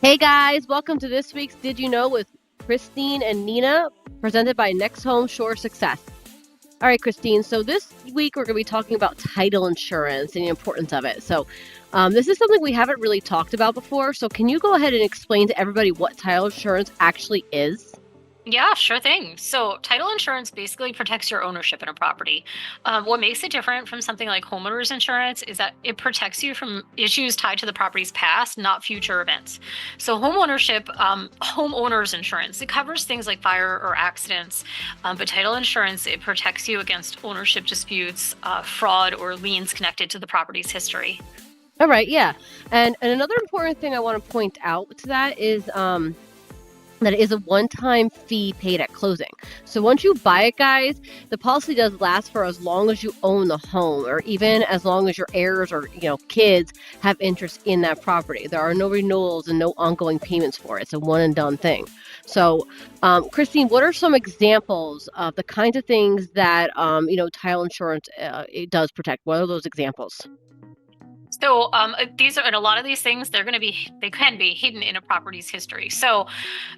Hey guys, welcome to this week's Did You Know with Christine and Nina, presented by Next Home Shore Success. All right, Christine, so this week we're going to be talking about title insurance and the importance of it. This is something we haven't really talked about before. So can you go ahead and explain to everybody what title insurance actually is? Yeah, sure thing. So, title insurance basically protects your ownership in a property. What makes it different from something like homeowners insurance is that it protects you from issues tied to the property's past, not future events. So, homeowners insurance, it covers things like fire or accidents, but title insurance, it protects you against ownership disputes, fraud, or liens connected to the property's history. All right, yeah. And another important thing I want to point out to that is that it is a one-time fee paid at closing. So once you buy it, guys, the policy does last for as long as you own the home, or even as long as your heirs or kids have interest in that property. There are no renewals and no ongoing payments for it. It's a one and done thing. So, Christine, what are some examples of the kinds of things that title insurance it does protect? What are those examples? These are, and a lot of these things, they can be hidden in a property's history. So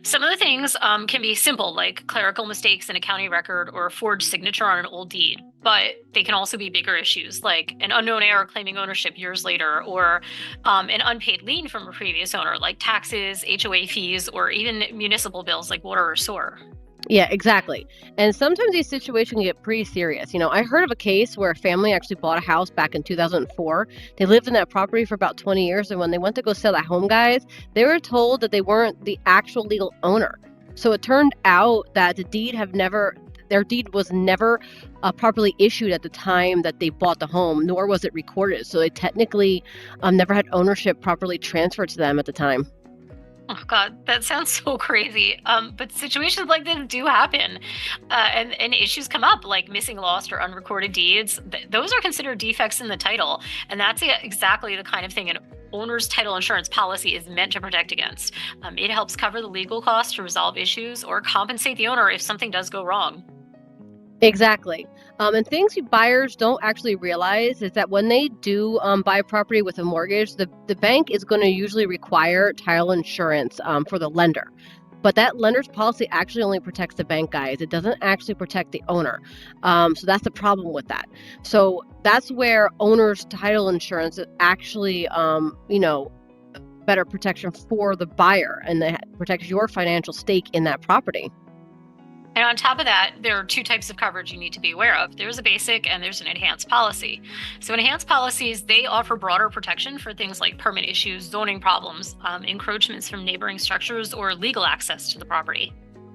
some of the things can be simple, like clerical mistakes in a county record or a forged signature on an old deed. But they can also be bigger issues, like an unknown heir claiming ownership years later, or an unpaid lien from a previous owner, like taxes, HOA fees, or even municipal bills like water or sewer. Yeah, exactly. And sometimes these situations get pretty serious. I heard of a case where a family actually bought a house back in 2004. They lived in that property for about 20 years. And when they went to go sell that home, guys, they were told that they weren't the actual legal owner. So it turned out that their deed was never properly issued at the time that they bought the home, nor was it recorded. So they technically never had ownership properly transferred to them at the time. Oh God, that sounds so crazy. But situations like this do happen, and issues come up like missing, lost, or unrecorded deeds. Those are considered defects in the title, and that's exactly the kind of thing an owner's title insurance policy is meant to protect against. It helps cover the legal costs to resolve issues or compensate the owner if something does go wrong. Exactly. And things you buyers don't actually realize is that when they do buy a property with a mortgage, the bank is going to usually require title insurance for the lender. But that lender's policy actually only protects the bank, guys. It doesn't actually protect the owner. So that's the problem with that. So that's where owner's title insurance is actually, better protection for the buyer, and that protects your financial stake in that property. And on top of that, there are two types of coverage you need to be aware of. There's a basic and there's an enhanced policy. So enhanced policies, they offer broader protection for things like permit issues, zoning problems, encroachments from neighboring structures, or legal access to the property.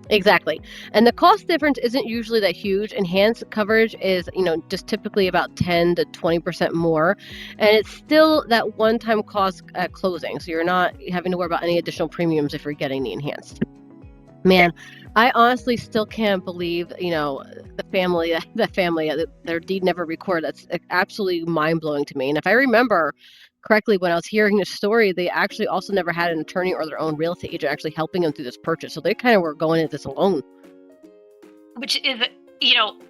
Exactly. And the cost difference isn't usually that huge. Enhanced coverage is, just typically about 10 to 20% more. And it's still that one-time cost at closing. So you're not having to worry about any additional premiums if you're getting the enhanced. Man, I honestly still can't believe, their deed never recorded. That's absolutely mind-blowing to me. And if I remember correctly, when I was hearing this story, they actually also never had an attorney or their own real estate agent actually helping them through this purchase. So they kind of were going at this alone. Which is,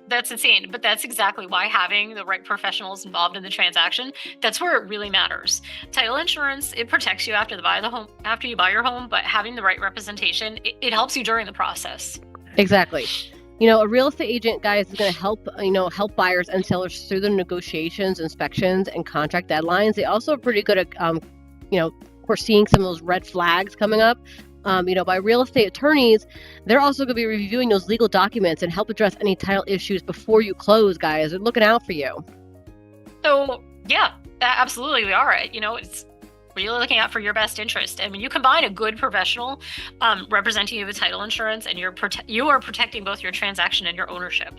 that's insane. But that's exactly why having the right professionals involved in the transaction, that's where it really matters. Title insurance, it protects you after you buy your home, but having the right representation, it helps you during the process. Exactly. A real estate agent, guys, is going to help buyers and sellers through the negotiations, inspections, and contract deadlines. They also are pretty good at, foreseeing some of those red flags coming up. By real estate attorneys, they're also going to be reviewing those legal documents and help address any title issues before you close, guys. They're looking out for you. So yeah, absolutely we are. It's really looking out for your best interest. And when you combine a good professional representing you with title insurance, and you are protecting both your transaction and your ownership.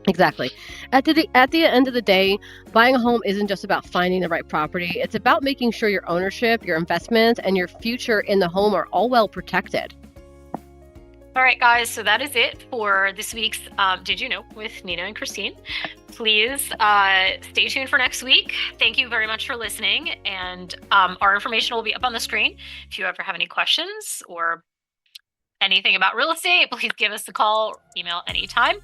Exactly. At the end of the day, buying a home isn't just about finding the right property. It's about making sure your ownership, your investments, and your future in the home are all well protected. All right, guys. So that is it for this week's Did You Know with Nina and Christine. Please stay tuned for next week. Thank you very much for listening. And our information will be up on the screen. If you ever have any questions or anything about real estate, please give us a call or email anytime.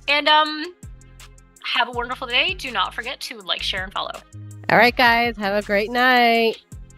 And have a wonderful day. Do not forget to like, share, and follow. All right, guys, have a great night.